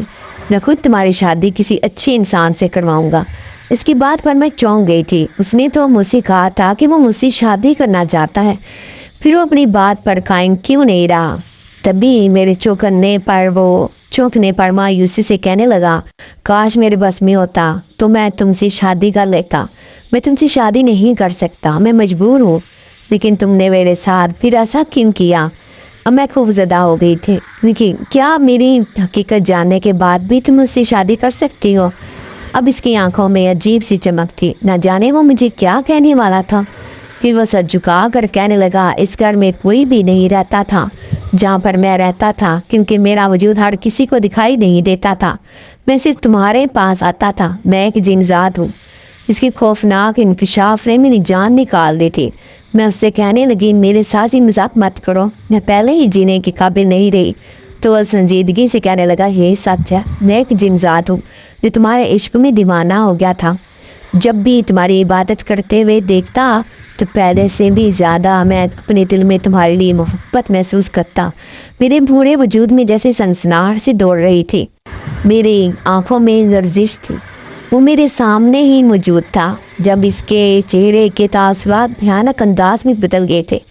[SPEAKER 1] मैं खुद तुम्हारी शादी किसी अच्छे इंसान से करवाऊंगा। इसकी बात पर मैं चौंक गई थी। उसने तो मुझसे कहा था कि वो मुझसे शादी करना चाहता है, फिर वो अपनी बात पर कायम क्यों नहीं रहा? तभी मेरे चौंकने पर मायूसी से कहने लगा, काश मेरे बस में होता तो मैं तुमसे शादी कर लेता। मैं तुमसे शादी नहीं कर सकता, मैं मजबूर हूँ। लेकिन तुमने मेरे साथ फिर ऐसा क्यों किया? अब मैं खूब ज़्यादा हो गई थी। लेकिन क्या मेरी हकीकत जानने के बाद भी तुम मुझसे शादी कर सकती हो? अब इसकी आंखों में अजीब सी चमक थी। न जाने वो मुझे क्या कहने वाला था। फिर वो सर झुका कर कहने लगा, इस घर में कोई भी नहीं रहता था जहाँ पर मैं रहता था, क्योंकि मेरा वजूद हर किसी को दिखाई नहीं देता था। मैं सिर्फ तुम्हारे पास आता था। मैं एक जिनजात हूँ। इसकी खौफनाक इंकशाफ ने मेरी जान निकाल दी थी। मैं उससे कहने लगी, मेरे साथ ही मजाक मत करो, मैं पहले ही जीने के काबिल नहीं रही। तो वह संजीदगी से कहने लगा, यही सच है, मैं एक जिनजात हूँ जो तुम्हारे इश्क में दीवाना हो गया था। जब भी तुम्हारी इबादत करते हुए देखता तो पहले से भी ज़्यादा मैं अपने दिल में तुम्हारे लिए मोहब्बत महसूस करता। मेरे पूरे वजूद में जैसे सनसनाहट से दौड़ रही थी। मेरी आंखों में लर्जिश थी। वो मेरे सामने ही मौजूद था जब इसके चेहरे के तासुरात भयानक अंदाज में बदल गए थे।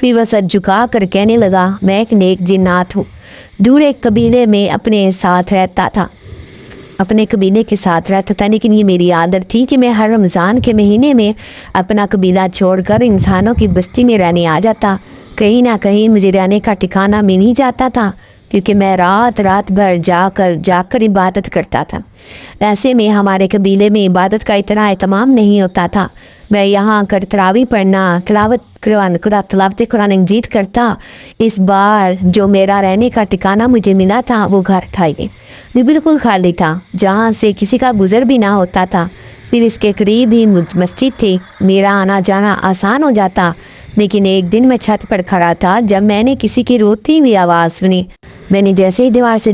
[SPEAKER 1] फिर वह सर झुका कर कहने लगा, मैं एक नेक जिन्नात हूँ, दूर एक कबीले में अपने साथ रहता था, लेकिन ये मेरी आदत थी कि मैं हर रमज़ान के महीने में अपना कबीला छोड़कर इंसानों की बस्ती में रहने आ जाता। कहीं ना कहीं मुझे रहने का ठिकाना मिल ही जाता था, क्योंकि मैं रात भर जाकर इबादत करता था। ऐसे में हमारे कबीले में इबादत का इतना एहतमाम नहीं होता था। मैं यहाँ कर तरावी पढ़ना, तिलावत कुरान मजीद करता। इस बार जो मेरा रहने का ठिकाना मुझे मिला था वो घर था, ये बिल्कुल खाली था, जहाँ से किसी का गुजर भी ना होता था। फिर इसके करीब ही मस्जिद थी। मेरा आना जाना आसान हो जाता। लेकिन एक दिन मैं छत पर खड़ा था जब मैंने किसी की रोती हुई आवाज़ सुनी। मैंने जैसे ही दीवार से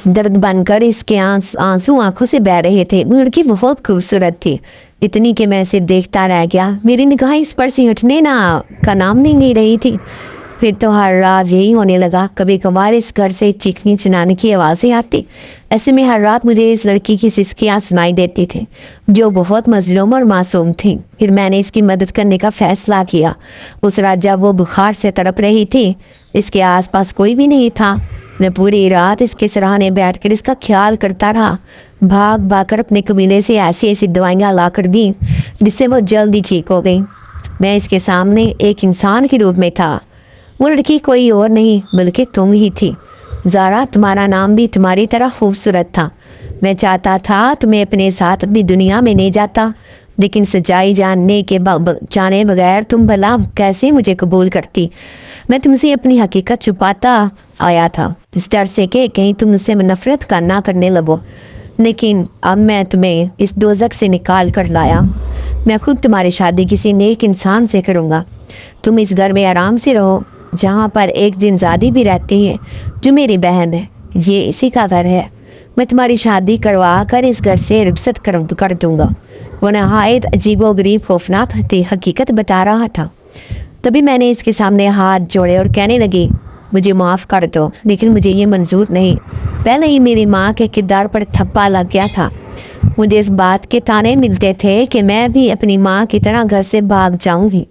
[SPEAKER 1] दर्द बनकर इसके आंसू आंखों से बह रहे थे। वो लड़की बहुत खूबसूरत थी, इतनी कि मैं इसे देखता रह गया। मेरी निगाह इस पर से हटने का नाम नहीं ले रही थी। फिर तो हर रात यही होने लगा। कभी कभार इस घर से चीखने चिल्लाने की आवाज़ें आती। ऐसे में हर रात मुझे इस लड़की की सिसकियाँ सुनाई देती थी, जो बहुत मजलूम और मासूम थी। फिर मैंने इसकी मदद करने का फैसला किया। उस रात जब वो बुखार से तड़प रही थी, इसके आसपास कोई भी नहीं था। मैं पूरी रात इसके सराहने बैठकर इसका ख्याल करता रहा। भाग कर अपने कबीले से ऐसी ऐसी दवाइयाँ ला कर दी जिससे वो जल्दी ठीक हो गई। मैं इसके सामने एक इंसान के रूप में था। वो लड़की कोई और नहीं बल्कि तुम ही थी। ज़ारा, तुम्हारा नाम भी तुम्हारी तरह खूबसूरत था। मैं चाहता था तुम्हें अपने साथ अपनी दुनिया में ले जाता, लेकिन सच्चाई जाने बगैर तुम भला कैसे मुझे कबूल करती? मैं तुमसे अपनी हकीकत छुपाता आया था, इस डर से कि कहीं तुम मुझसे नफरत ना करने लगो। लेकिन अब मैं तुम्हें इस दोज़ख से निकाल कर लाया। मैं खुद तुम्हारी शादी किसी नेक इंसान से करूँगा। तुम इस घर में आराम से रहो, जहाँ पर एक जिनजादी भी रहती है जो मेरी बहन है। ये इसी का घर है। मैं तुम्हारी शादी करवा कर इस घर से रुखसत कर दूँगा। वो नहायत अजीबो गरीब खौफनाक हकीकत बता रहा था। तभी मैंने इसके सामने हाथ जोड़े और कहने लगी, मुझे माफ़ कर दो, लेकिन मुझे ये मंजूर नहीं। पहले ही मेरी माँ के किरदार पर थप्पा लग गया था। मुझे इस बात के ताने मिलते थे कि मैं भी अपनी माँ की तरह घर से भाग जाऊँगी।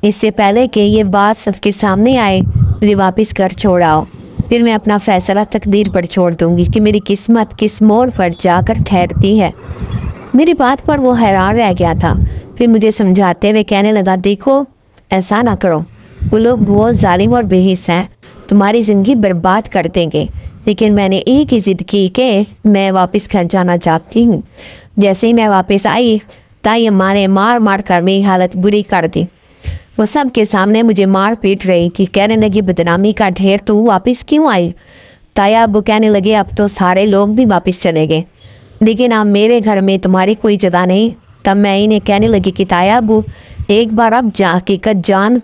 [SPEAKER 1] इससे पहले कि ये बात सबके सामने आए, मुझे वापस घर छोड़ाओ। फिर मैं अपना फैसला तकदीर पर छोड़ दूँगी कि मेरी किस्मत किस मोड़ पर जाकर ठहरती है। मेरी बात पर वो हैरान रह गया था। फिर मुझे समझाते हुए कहने लगा, देखो, ऐसा ना करो, वो लोग बहुत जालिम और बेहिस हैं, तुम्हारी ज़िंदगी बर्बाद कर देंगे। लेकिन मैंने एक ही ज़िद की कि मैं वापस घर जाना चाहती हूँ। जैसे ही मैं वापस आई, ताई अम्मा ने मार कर मेरी हालत बुरी कर दी। वो सब के सामने मुझे मार पीट रही थी। कहने लगी, बदनामी का ढेर, तू वापस क्यों आई? ताया अब्बू कहने लगे, अब तो सारे लोग भी वापस चले गए, लेकिन अब मेरे घर में तुम्हारी कोई जगह नहीं। तब मैं इन्हें कहने लगी कि ताया अबू एक बार आप हकीकत जान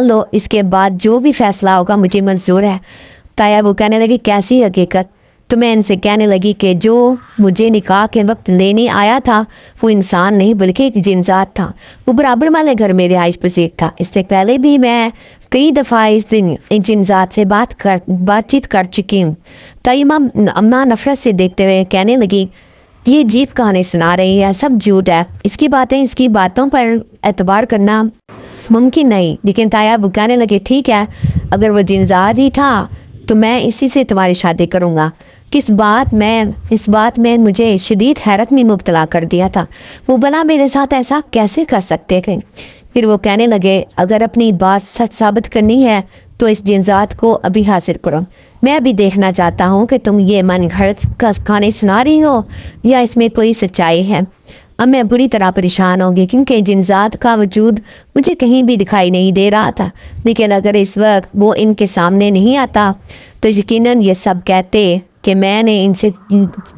[SPEAKER 1] लो, इसके बाद जो भी फैसला होगा मुझे मंजूर है। ताया अबू कहने लगी कैसी हकीकत? तो मैं इनसे कहने लगी कि जो मुझे निकाह के वक्त लेने आया था वो इंसान नहीं बल्कि एक जिनजात था। वो बराबर वाले घर में रिहाइश पसीर था। इससे पहले भी मैं कई दफ़ा इस दिन इन जिनजात से बातचीत कर चुकी हूँ। ताइमा अम्मा नफरत से देखते हुए कहने लगी ये अजीब कहानी सुना रही है, सब झूठ है, इसकी बातों पर एतबार करना मुमकिन नहीं। लेकिन ताया अबू कहने लगे ठीक है, अगर वो जिनजात ही था तो मैं इसी से तुम्हारी शादी करूँगा। इस बात में मुझे शदीद हैरत में मुब्तला कर दिया था। वो भला मेरे साथ ऐसा कैसे कर सकते थे? फिर वो कहने लगे अगर अपनी बात सच साबित करनी है तो इस जिनजात को अभी हासिल करो। मैं अभी देखना चाहता हूँ कि तुम ये मन घड़त का कहानी सुना रही हो या इसमें कोई सच्चाई है। अब मैं बुरी तरह परेशान होंगी क्योंकि जिनजात का वजूद मुझे कहीं भी दिखाई नहीं दे रहा था। लेकिन अगर इस वक्त वो इनके सामने नहीं आता तो यकीनन ये सब कहते कि मैंने इनसे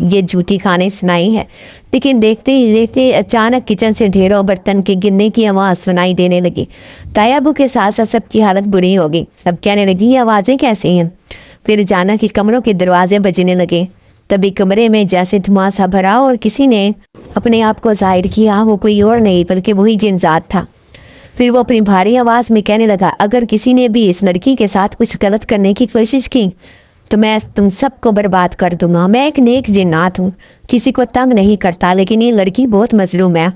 [SPEAKER 1] ये झूठी कहानी सुनाई है। लेकिन देखते ही देखते अचानक किचन से ढेरों बर्तन के गिरने की आवाज़ सुनाई देने लगी। ताया अबू के साथ साथ सबकी हालत बुरी हो गई। सब कहने लगी ये आवाज़ें कैसी हैं? फिर अचानक ही कमरों के दरवाजे बजने लगे। तभी कमरे में जैसे धुआं सा भरा और किसी ने अपने आप को जाहिर किया। वो कोई और नहीं बल्कि वही जिनजात था। फिर वो अपनी भारी आवाज़ में कहने लगा अगर किसी ने भी इस लड़की के साथ कुछ गलत करने की कोशिश की तो मैं तुम सबको बर्बाद कर दूंगा। मैं एक नेक जिन्नात हूँ, किसी को तंग नहीं करता, लेकिन ये लड़की बहुत मजलूम है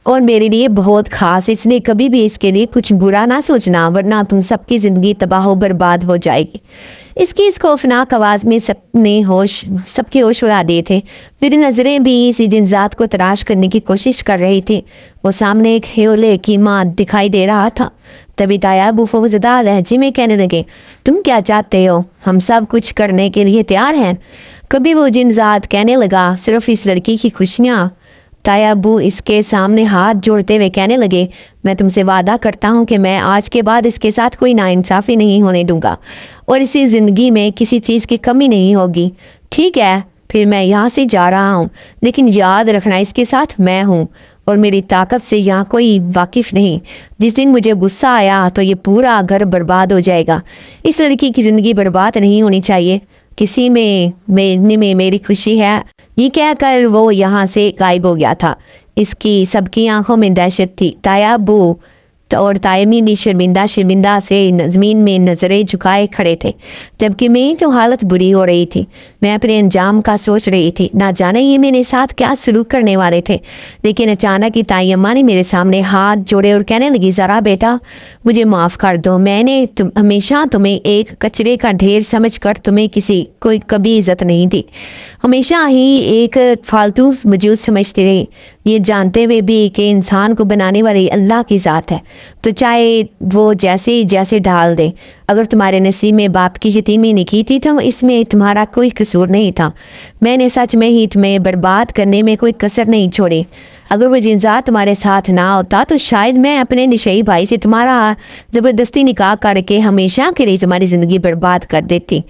[SPEAKER 1] और मेरे लिए बहुत ख़ास। इसलिए कभी भी इसके लिए कुछ बुरा ना सोचना वरना तुम सबकी ज़िंदगी तबाह बर्बाद हो जाएगी। इसकी इस खौफनाक आवाज़ में सबके होश उड़ा दिए थे। मेरी नज़रें भी इसी जिनजात को तलाश करने की कोशिश कर रही थी। वो सामने एक हेले की माँ दिखाई दे रहा था। तभी ताया अबू फौजदा लहजे में कहने लगे तुम क्या चाहते हो? हम सब कुछ करने के लिए तैयार हैं। कभी वो जिनजात कहने लगा सिर्फ इस लड़की की खुशियाँ। ताया अबू इसके सामने हाथ जोड़ते हुए कहने लगे मैं तुमसे वादा करता हूँ कि मैं आज के बाद इसके साथ कोई नाइंसाफ़ी नहीं होने दूंगा और इसी ज़िंदगी में किसी चीज़ की कमी नहीं होगी। ठीक है, फिर मैं यहाँ से जा रहा हूँ, लेकिन याद रखना इसके साथ मैं हूँ और मेरी ताकत से यहाँ कोई वाकिफ़ नहीं। जिस दिन मुझे गुस्सा आया तो ये पूरा घर बर्बाद हो जाएगा। इस लड़की की ज़िंदगी बर्बाद नहीं होनी चाहिए। किसी में मेरी खुशी है। ये कहकर वो यहाँ से गायब हो गया था। इसकी सबकी आंखों में दहशत थी। ताया अबू और तायमी भी शर्मिंदा से ज़मीन में नज़रें झुकाए खड़े थे, जबकि मेरी तो हालत बुरी हो रही थी। मैं अपने अंजाम का सोच रही थी, ना जाने ये मेरे साथ क्या सलूक करने वाले थे। लेकिन अचानक ही ताई अम्मा ने मेरे सामने हाथ जोड़े और कहने लगी ज़रा बेटा मुझे माफ़ कर दो। मैंने हमेशा तुम्हें एक कचरे का ढेर समझकर तुम्हें कोई कभी इज़्ज़त नहीं दी। हमेशा ही एक फालतू वजूद समझती रही, ये जानते हुए भी कि इंसान को बनाने वाली अल्लाह की ज़ात है, तो चाहे वो जैसे ढाल दे। अगर तुम्हारे नसीब में बाप की यतीमी नहीं की थी तो इसमें तुम्हारा कोई कसूर नहीं था। मैंने सच में ही तुम्हें बर्बाद करने में कोई कसर नहीं छोड़ी। अगर वो जिनजात तुम्हारे साथ ना होता तो शायद मैं अपने निशई भाई से तुम्हारा ज़बरदस्ती निकाह करके हमेशा के लिए तुम्हारी ज़िंदगी बर्बाद कर देती।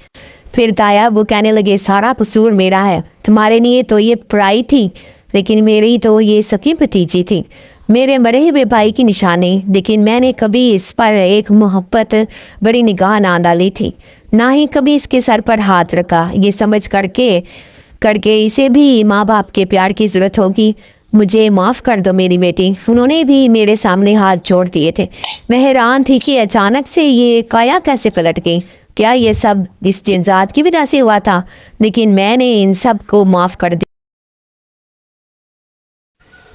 [SPEAKER 1] फिर ताया वो कहने लगे सारा कसूर मेरा है। तुम्हारे लिए तो ये पराई थी, लेकिन मेरी तो ये सकी भतीजी थी, मेरे मरे हुए भाई की निशानी। लेकिन मैंने कभी इस पर एक मोहब्बत बड़ी निगाह ना डाली थी, ना ही कभी इसके सर पर हाथ रखा। ये समझ करके इसे भी माँ बाप के प्यार की ज़रूरत होगी। मुझे माफ़ कर दो मेरी बेटी। उन्होंने भी मेरे सामने हाथ जोड़ दिए थे। मैं हैरान थी कि अचानक से ये काया कैसे पलट गई। क्या ये सब इस जिनजात की वजह से हुआ था? लेकिन मैंने इन सब को माफ़ कर दिया।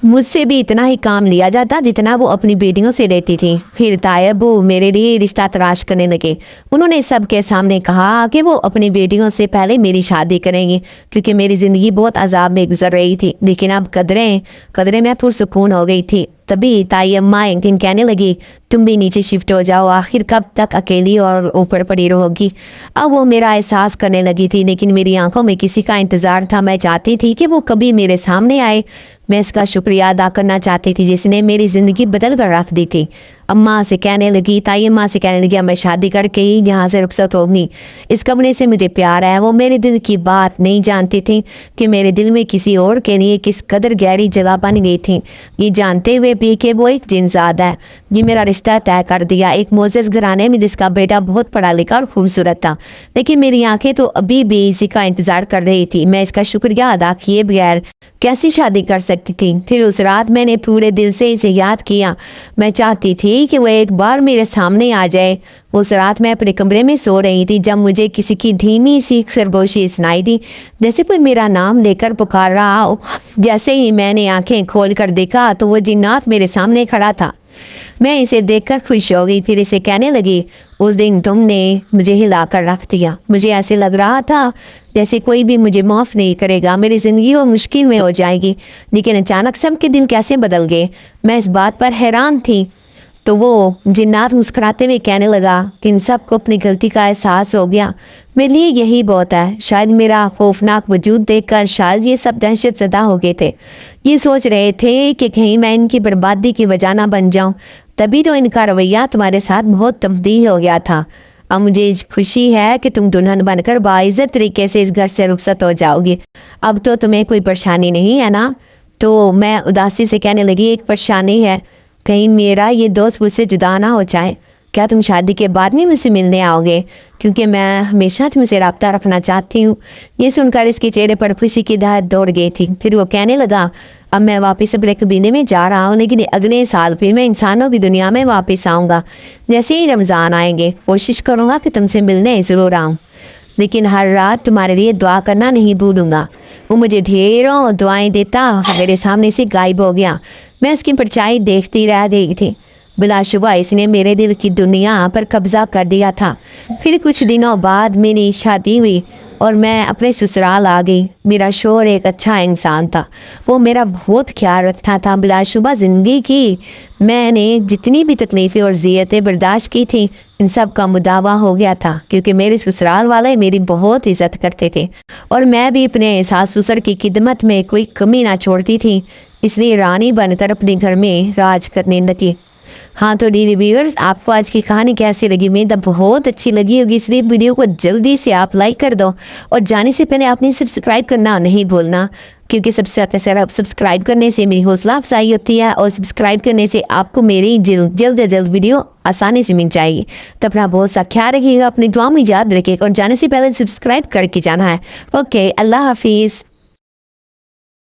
[SPEAKER 1] मुझसे भी इतना ही काम लिया जाता जितना वो अपनी बेटियों से लेती थी। फिर ताया अबू मेरे लिए रिश्ता तलाश करने लगे। उन्होंने सबके सामने कहा कि वो अपनी बेटियों से पहले मेरी शादी करेंगी, क्योंकि मेरी ज़िंदगी बहुत अजाब में गुजर रही थी। लेकिन अब कदरें मैं पुरसुकून हो गई थी। तभी ताई अम्मा एक दिन कहने लगी तुम भी नीचे शिफ्ट हो जाओ, आखिर कब तक अकेली और ऊपर पड़ी रहोगी। अब वो मेरा एहसास करने लगी थी, लेकिन मेरी आंखों में किसी का इंतज़ार था। मैं चाहती थी कि वो कभी मेरे सामने आए। मैं इसका शुक्रिया अदा करना चाहती थी जिसने मेरी ज़िंदगी बदल कर रख दी थी। अम्मा से कहने लगी, ताई अम्मा से कहने लगी, अब मैं शादी करके ही यहाँ से रुखसत होगी। इस कमरे से मुझे प्यार है। वो मेरे दिल की बात नहीं जानती थी कि मेरे दिल में किसी और के लिए किस कदर गहरी जगह बन गई थी। ये जानते हुए भी कि वो एक जिनजादा है। ये मेरा रिश्ता तय कर दिया एक मोअज़्ज़ज़ घराने में जिसका बेटा बहुत पढ़ा लिखा और खूबसूरत था। लेकिन मेरी आंखें तो अभी भी इसी का इंतज़ार कर रही थी। मैं इसका शुक्रिया अदा किए बगैर कैसी शादी कर सकती थी। फिर उस रात मैंने पूरे दिल से इसे याद किया। मैं चाहती थी कि वह एक बार मेरे सामने आ जाए। उस रात मैं अपने कमरे में सो रही थी जब मुझे किसी की धीमी सी खरगोशी सुनाई दी, जैसे कोई मेरा नाम लेकर पुकार रहा हो। जैसे ही मैंने आंखें खोल कर देखा तो वो जिन्नात मेरे सामने खड़ा था। मैं इसे देखकर खुश हो गई। फिर इसे कहने लगी, उस दिन तुमने मुझे हिला कर रख दिया। मुझे ऐसे लग रहा था जैसे कोई भी मुझे माफ़ नहीं करेगा, मेरी ज़िंदगी वो मुश्किल में हो जाएगी। लेकिन अचानक सबके दिन कैसे बदल गए, मैं इस बात पर हैरान थी। तो वो जिन्नात मुस्कुराते हुए कहने लगा कि इन सबको अपनी गलती का एहसास हो गया। मेरे लिए यही बहुत है। शायद मेरा खौफनाक वजूद देखकर शायद ये सब दहशत ज़दा हो गए थे। ये सोच रहे थे कि कहीं मैं इनकी बर्बादी की वजह ना बन जाऊं। तभी तो इनका रवैया तुम्हारे साथ बहुत तब्दील हो गया था। अब मुझे खुशी है कि तुम दुल्हन बनकर बाइज़्ज़त तरीके से इस घर से रुखसत हो जाओगी। अब तो तुम्हें कोई परेशानी नहीं है ना? तो मैं उदासी से कहने लगी, एक परेशानी है, कहीं मेरा ये दोस्त मुझसे जुदा ना हो जाए। क्या तुम शादी के बाद भी मुझसे मिलने आओगे? क्योंकि मैं हमेशा तुमसे रब्ता रखना चाहती हूँ। ये सुनकर इसके चेहरे पर खुशी की दहर दौड़ गई थी। फिर वो कहने लगा, अब मैं वापस अपने कबीले में जा रहा हूँ, लेकिन अगले साल फिर मैं इंसानों की दुनिया में वापस आऊँगा। जैसे ही रमज़ान आएंगे कोशिश करूँगा कि तुमसे मिलने ज़रूर आऊँ, लेकिन हर रात तुम्हारे लिए दुआ करना नहीं भूलूंगा। वो मुझे ढेरों दुआएं देता मेरे सामने से गायब हो गया। मैं इसकी परछाई देखती रह गई थी। बिलाशुबा इसने मेरे दिल की दुनिया पर कब्जा कर दिया था। फिर कुछ दिनों बाद मेरी शादी हुई और मैं अपने ससुराल आ गई। मेरा शौहर एक अच्छा इंसान था, वो मेरा बहुत ख्याल रखता था। बिलाशुबा ज़िंदगी की मैंने जितनी भी तकलीफ़ें और ज़ियतें बर्दाश्त की थी, इन सब का मुदावा हो गया था, क्योंकि मेरे ससुराल वाले मेरी बहुत इज़्ज़त करते थे और मैं भी अपने सास ससुर की खिदमत में कोई कमी ना छोड़ती थी। इसलिए रानी बनकर अपने घर में राज करने लगी। हाँ तो डी रिव्यूअर्स, आपको आज की कहानी कैसी लगी? उम्मीद है बहुत अच्छी लगी होगी। इसलिए वीडियो को जल्दी से आप लाइक कर दो और जाने से पहले आपने सब्सक्राइब करना नहीं भूलना, क्योंकि सबसे ज़्यादा सब्सक्राइब करने से मेरी हौसला अफजाई होती है और सब्सक्राइब करने से आपको मेरी जल्द से जल्द वीडियो आसानी से मिल जाएगी। तो अपना बहुत सा ख्याल रखिएगा, अपनी दुआ में याद रखिएगा और जाने से पहले सब्सक्राइब करके जाना है। ओके, अल्लाह हाफिज़।